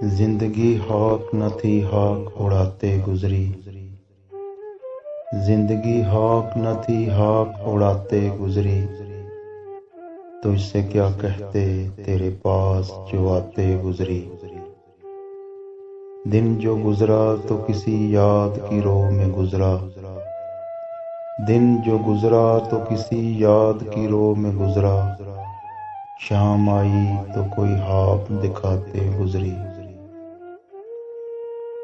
जिंदगी हॉक न थी, हॉक उड़ाते गुजरी। जिंदगी हॉक न थी, हॉक उड़ाते गुजरी। तुझसे क्या कहते तेरे पास जो आते गुजरी। दिन जो गुजरा तो किसी याद की रोह में गुजरा। दिन जो गुजरा तो किसी याद की रोह में गुजरा। शाम आई तो कोई ख्वाब दिखाते गुजरी।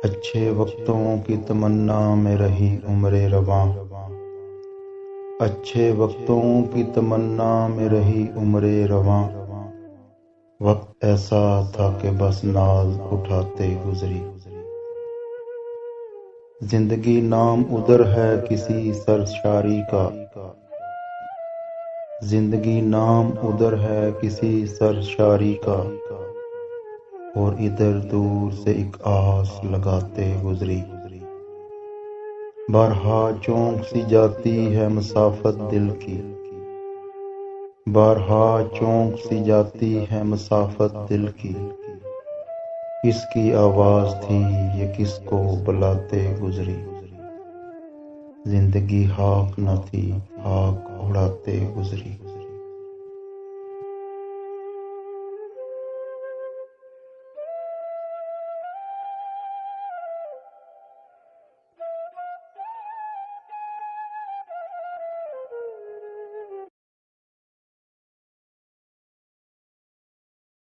अच्छे वक्तों की तमन्ना में रही उम्रे रवां। अच्छे वक्तों की तमन्ना में रही उम्रे रवां। वक्त ऐसा था कि बस नाज उठाते गुजरी। जिंदगी नाम उधर है किसी सरशारी का। जिंदगी नाम उधर है किसी सरशारी का। और इधर दूर से एक आस लगाते गुजरी। बारहा चौंक सी जाती है मुसाफत दिल की। बारहा चौंक सी जाती है मुसाफत दिल की। किसकी आवाज थी ये किसको बुलाते गुजरी। जिंदगी हॉक न थी, हॉक उड़ाते गुजरी।